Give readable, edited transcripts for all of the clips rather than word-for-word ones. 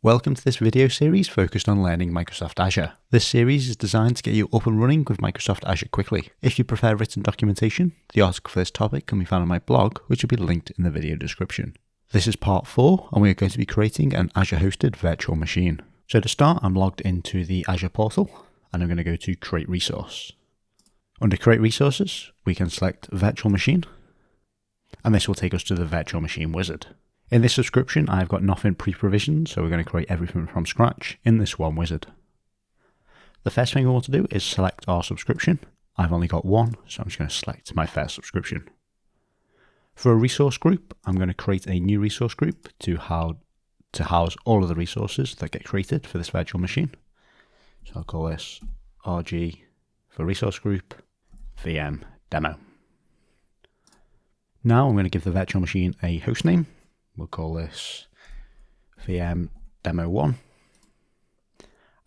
Welcome to this video series focused on learning Microsoft Azure. This series is designed to get you up and running with Microsoft Azure quickly. If you prefer written documentation, the article for this topic can be found on my blog, which will be linked in the video description. This is part 4, and we are going to be creating an Azure hosted virtual machine. So to start, I'm logged into the Azure portal, and I'm going to go to Create Resource. Under Create Resources, we can select Virtual Machine, and this will take us to the Virtual Machine wizard. In this subscription, I've got nothing pre-provisioned, so we're going to create everything from scratch in this one wizard. The first thing we want to do is select our subscription. I've only got one, so I'm just going to select my first subscription. For a resource group, I'm going to create a new resource group to house all of the resources that get created for this virtual machine. So I'll call this RG for resource group VM demo. Now I'm going to give the virtual machine a host name. We'll call this VM Demo 1.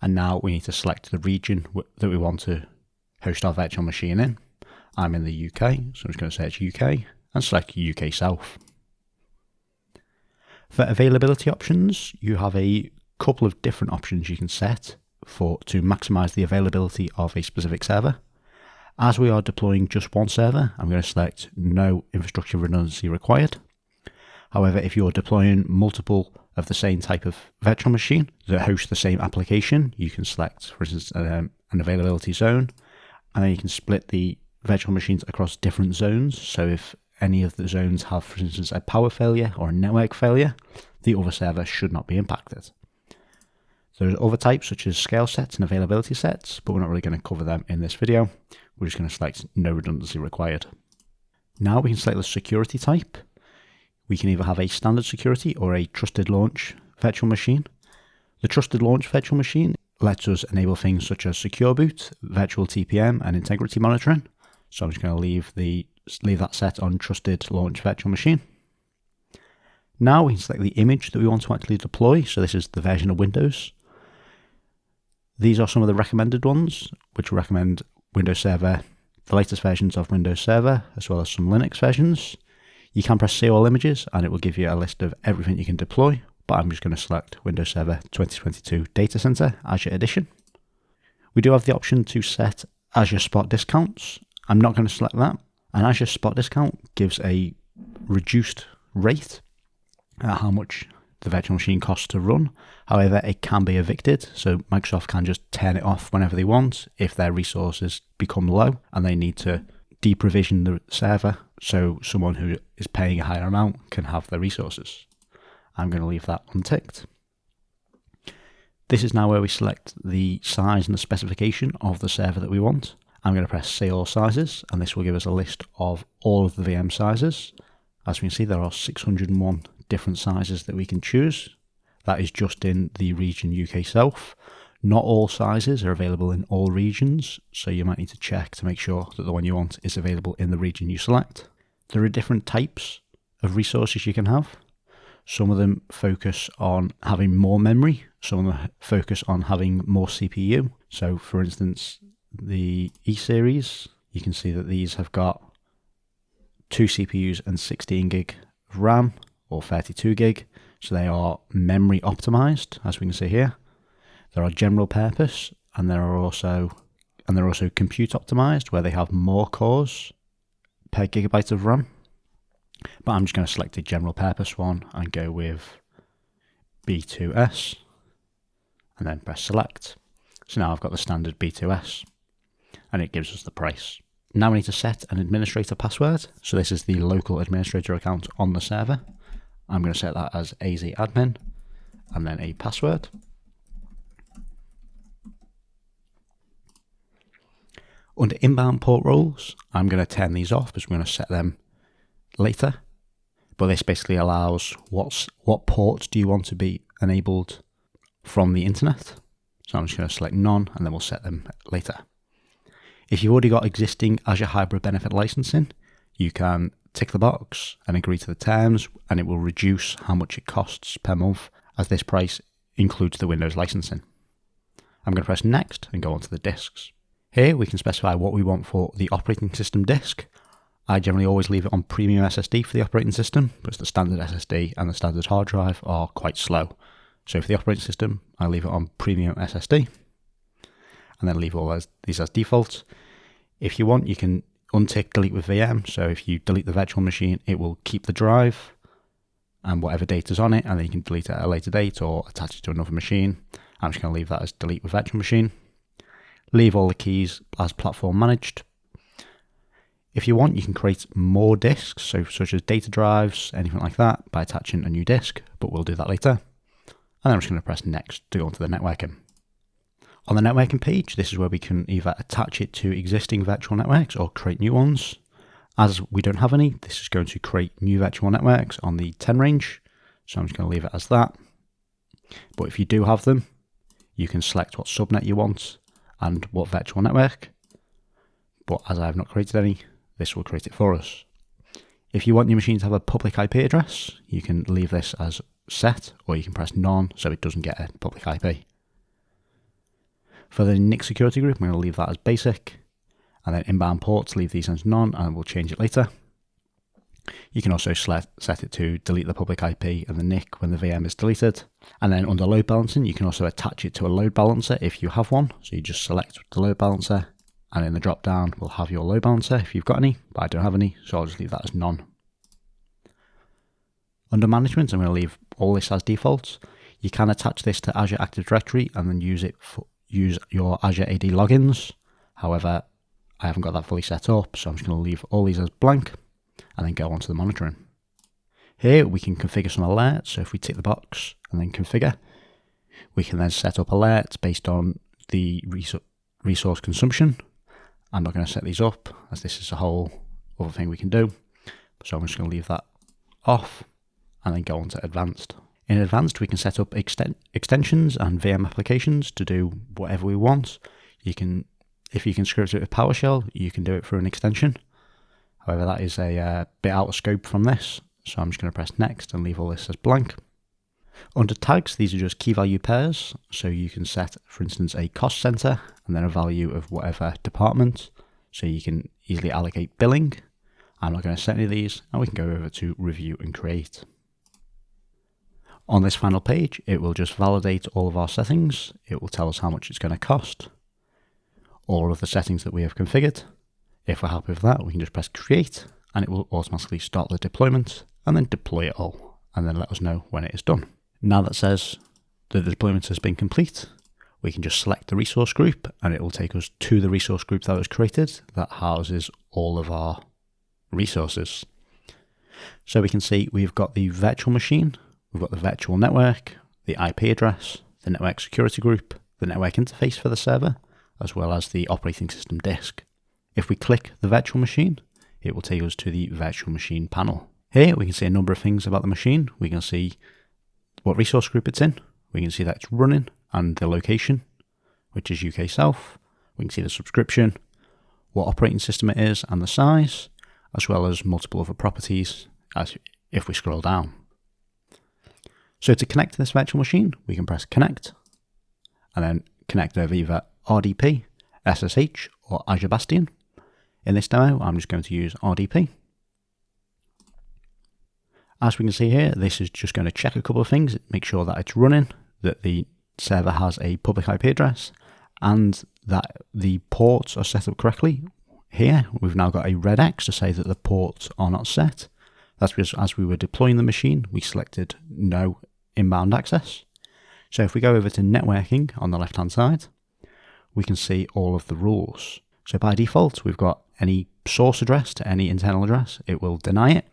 And now we need to select the region that we want to host our virtual machine in. I'm in the UK, so I'm just going to search UK and select UK South. For availability options, you have a couple of different options you can set to maximize the availability of a specific server. As we are deploying just one server, I'm going to select no infrastructure redundancy required. However, if you're deploying multiple of the same type of virtual machine that host the same application, you can select, for instance, an availability zone, and then you can split the virtual machines across different zones. So if any of the zones have, for instance, a power failure or a network failure, the other server should not be impacted. There's other types such as scale sets and availability sets, but we're not really going to cover them in this video. We're just going to select no redundancy required. Now we can select the security type. We can either have a standard security or a trusted launch virtual machine. The trusted launch virtual machine lets us enable things such as secure boot, virtual TPM, and integrity monitoring. So I'm just going to leave that set on trusted launch virtual machine. Now we can select the image that we want to actually deploy. So this is the version of Windows. These are some of the recommended ones, which recommend Windows Server, the latest versions of Windows Server, as well as some Linux versions. You can press Save All Images and it will give you a list of everything you can deploy, but I'm just going to select Windows Server 2022 Data Center Azure Edition. We do have the option to set Azure Spot discounts. I'm not going to select that. An Azure Spot discount gives a reduced rate at how much the virtual machine costs to run. However, it can be evicted, so Microsoft can just turn it off whenever they want if their resources become low and they need to deprovision the server so someone who is paying a higher amount can have their resources. I'm going to leave that unticked. This is now where we select the size and the specification of the server that we want. I'm going to press Say All Sizes, and this will give us a list of all of the VM sizes. As we can see, there are 601 different sizes that we can choose. That is just in the region UK South. Not all sizes are available in all regions, so you might need to check to make sure that the one you want is available in the region you select. There are different types of resources you can have. Some of them focus on having more memory, some of them focus on having more CPU. So for instance, the E-series, you can see that these have got 2 CPUs and 16 gig of RAM or 32 gig, so they are memory optimized, as we can see here. There are general purpose, and they're also compute optimized, where they have more cores per gigabyte of RAM. But I'm just going to select a general purpose one and go with B2S, and then press select. So now I've got the standard B2S, and it gives us the price. Now we need to set an administrator password. So this is the local administrator account on the server. I'm going to set that as azadmin, and then a password. Under inbound port roles, I'm going to turn these off because we're going to set them later. But this basically allows what ports do you want to be enabled from the internet. So I'm just going to select none, and then we'll set them later. If you've already got existing Azure Hybrid Benefit licensing, you can tick the box and agree to the terms, and it will reduce how much it costs per month, as this price includes the Windows licensing. I'm going to press next and go onto the disks. Here we can specify what we want for the operating system disk. I generally always leave it on premium SSD for the operating system, because the standard SSD and the standard hard drive are quite slow. So for the operating system, I leave it on premium SSD and then leave all these as default. If you want, you can untick delete with VM. So if you delete the virtual machine, it will keep the drive and whatever data's on it, and then you can delete it at a later date or attach it to another machine. I'm just going to leave that as delete with virtual machine. Leave all the keys as platform managed. If you want, you can create more disks, so such as data drives, anything like that, by attaching a new disk, but we'll do that later. And then I'm just going to press next to go onto the networking. On the networking page, this is where we can either attach it to existing virtual networks or create new ones. As we don't have any, this is going to create new virtual networks on the 10 range. So I'm just going to leave it as that. But if you do have them, you can select what subnet you want and what virtual network. But as I have not created any, this will create it for us. If you want your machine to have a public IP address, you can leave this as set, or you can press none so it doesn't get a public IP. For the NIC security group, I'm going to leave that as basic, and then inbound ports, leave these as none, and we'll change it later. You can also set it to delete the public IP and the NIC when the VM is deleted. And then under load balancing, you can also attach it to a load balancer if you have one. So you just select the load balancer, and in the drop down, we'll have your load balancer if you've got any, but I don't have any, so I'll just leave that as none. Under management, I'm going to leave all this as default. You can attach this to Azure Active Directory and then use your Azure AD logins. However, I haven't got that fully set up, so I'm just going to leave all these as blank and then go on to the monitoring. Here we can configure some alerts, so if we tick the box and then configure, we can then set up alerts based on the resource consumption. I'm not going to set these up as this is a whole other thing we can do, so I'm just going to leave that off and then go on to advanced. In advanced, we can set up extensions and VM applications to do whatever we want. If you can script it with PowerShell, you can do it through an extension. However, that is a bit out of scope from this, so I'm just going to press next and leave all this as blank. Under tags, these are just key value pairs, so you can set, for instance, a cost center and then a value of whatever department, so you can easily allocate billing. I'm not going to set any of these, and we can go over to review and create. On this final page, it will just validate all of our settings. It will tell us how much it's going to cost, all of the settings that we have configured. If we're happy with that, we can just press create, and it will automatically start the deployment and then deploy it all, and then let us know when it is done. Now that says the deployment has been complete, we can just select the resource group, and it will take us to the resource group that was created that houses all of our resources. So we can see we've got the virtual machine, we've got the virtual network, the IP address, the network security group, the network interface for the server, as well as the operating system disk. If we click the virtual machine, it will take us to the virtual machine panel. Here we can see a number of things about the machine. We can see what resource group it's in. We can see that it's running and the location, which is UK South. We can see the subscription, what operating system it is and the size, as well as multiple other properties as if we scroll down. So to connect to this virtual machine, we can press connect and then connect over either RDP, SSH or Azure Bastion. In this demo, I'm just going to use RDP. As we can see here, this is just going to check a couple of things, make sure that it's running, that the server has a public IP address, and that the ports are set up correctly. Here, we've now got a red X to say that the ports are not set. That's because as we were deploying the machine, we selected no inbound access. So if we go over to networking on the left-hand side, we can see all of the rules. So by default, we've got any source address to any internal address, it will deny it,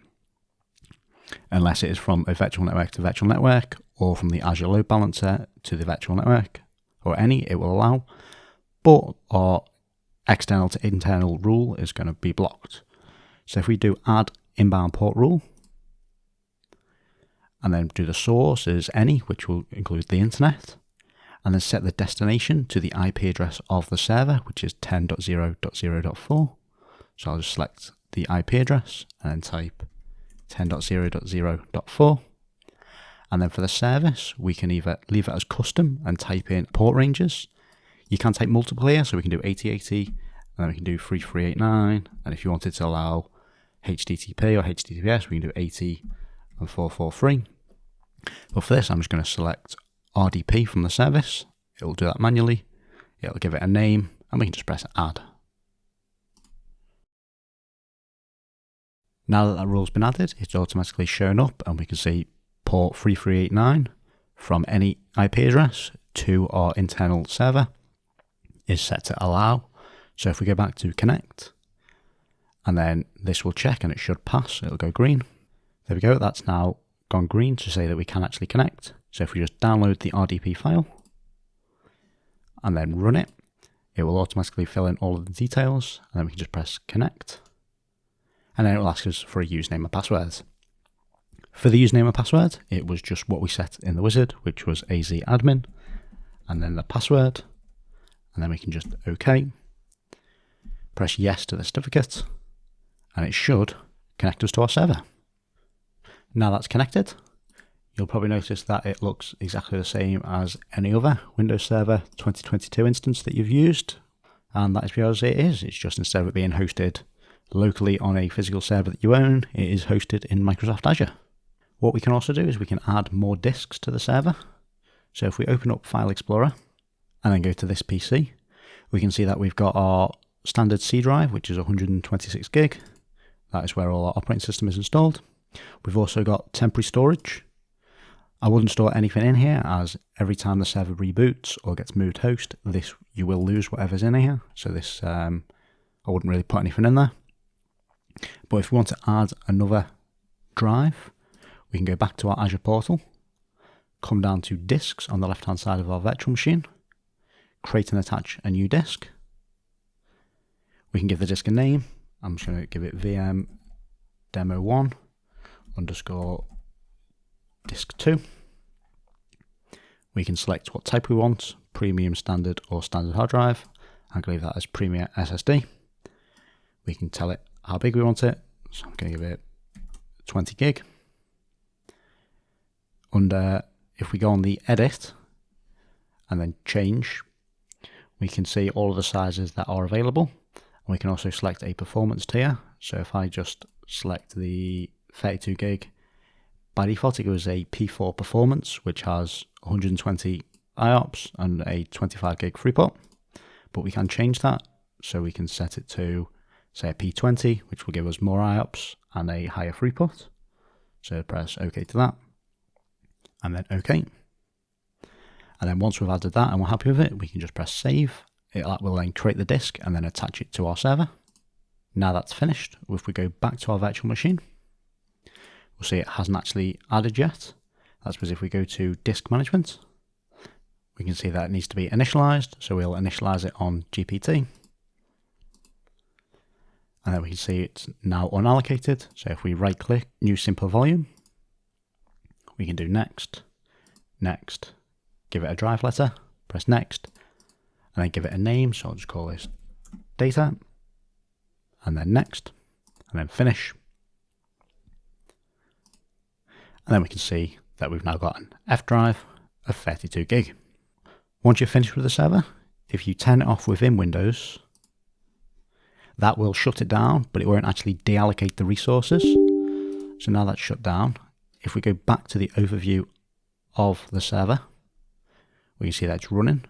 unless it is from a virtual network to virtual network, or from the Azure load balancer to the virtual network, or any, it will allow, but our external to internal rule is going to be blocked. So if we do add inbound port rule, and then do the source as any, which will include the internet, and then set the destination to the IP address of the server, which is 10.0.0.4. So I'll just select the IP address and then type 10.0.0.4. And then for the service, we can either leave it as custom and type in port ranges. You can type multiple here, so we can do 8080, and then we can do 3389. And if you wanted to allow HTTP or HTTPS, we can do 80 and 443. But for this, I'm just going to select RDP from the service. It will do that manually. It'll give it a name, and we can just press add. Now that that rule's been added, it's automatically shown up, and we can see port 3389 from any IP address to our internal server is set to allow. So if we go back to connect, and then this will check and it should pass, it'll go green. There we go, that's now gone green to say that we can actually connect. So if we just download the RDP file and then run it, it will automatically fill in all of the details, and then we can just press connect. And then it will ask us for a username and password. For the username and password, it was just what we set in the wizard, which was azadmin, and then the password, and then we can just OK. Press yes to the certificate, and it should connect us to our server. Now that's connected, you'll probably notice that it looks exactly the same as any other Windows Server 2022 instance that you've used, and that is because it is. It's just instead of it being hosted locally on a physical server that you own, it is hosted in Microsoft Azure. What we can also do is we can add more disks to the server. So if we open up File Explorer and then go to this PC, we can see that we've got our standard C drive, which is 126 gig. That is where all our operating system is installed. We've also got temporary storage. I wouldn't store anything in here, as every time the server reboots or gets moved host, you will lose whatever's in here. So this, I wouldn't really put anything in there. But if we want to add another drive, we can go back to our Azure portal, come down to disks on the left hand side of our virtual machine, create and attach a new disk. We can give the disk a name. I'm just going to give it VM demo1 underscore disk 2. We can select what type we want, premium, standard or standard hard drive. I'm going to leave that as premium SSD. We can tell it how big we want it, so I'm going to give it 20 gig. If we go on the edit and then change, we can see all of the sizes that are available, and we can also select a performance tier. So if I just select the 32 gig, by default it goes a P4 performance, which has 120 IOPS and a 25 gig throughput, but we can change that. So we can set it to, say, a P20, which will give us more IOPS and a higher throughput. So press OK to that, and then OK. And then once we've added that and we're happy with it, we can just press save. That will then create the disk and then attach it to our server. Now that's finished, if we go back to our virtual machine, we'll see it hasn't actually added yet. That's because if we go to disk management, we can see that it needs to be initialized. So we'll initialize it on GPT. And then we can see it's now unallocated. So if we right click, new simple volume, we can do next, next, give it a drive letter, press next, and then give it a name. So I'll just call this data, and then next, and then finish. And then we can see that we've now got an F drive of 32 gig. Once you're finished with the server, if you turn it off within Windows, that will shut it down, but it won't actually deallocate the resources. So now that's shut down. If we go back to the overview of the server, we can see that it's running.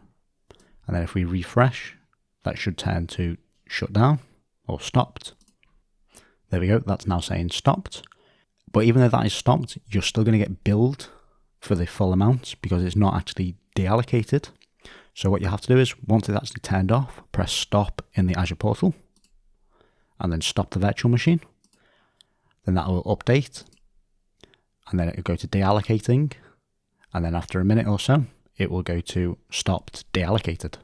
And then if we refresh, that should turn to shut down or stopped. There we go, that's now saying stopped. But even though that is stopped, you're still going to get billed for the full amount because it's not actually deallocated. So what you have to do is, once it's actually turned off, press stop in the Azure portal and then stop the virtual machine. Then that will update, and then it will go to deallocating, and then after a minute or so, it will go to stopped deallocated.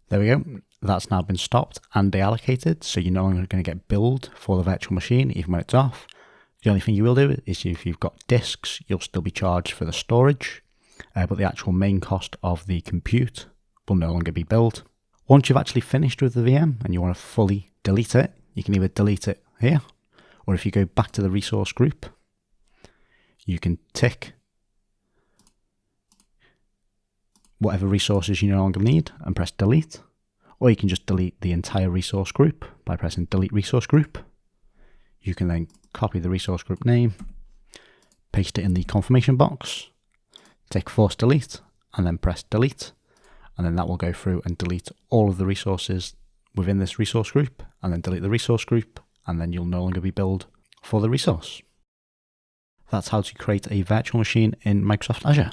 There we go. That's now been stopped and deallocated, so you're no longer going to get billed for the virtual machine even when it's off. The only thing you will do is, if you've got disks, you'll still be charged for the storage, but the actual main cost of the compute will no longer be billed. Once you've actually finished with the VM and you want to fully delete it, you can either delete it here, or if you go back to the resource group, you can tick whatever resources you no longer need and press delete, or you can just delete the entire resource group by pressing delete resource group. You can then copy the resource group name, paste it in the confirmation box, Tick force delete and then press delete, and then that will go through and delete all of the resources within this resource group, and then delete the resource group, and then you'll no longer be billed for the resource. That's how to create a virtual machine in Microsoft Azure.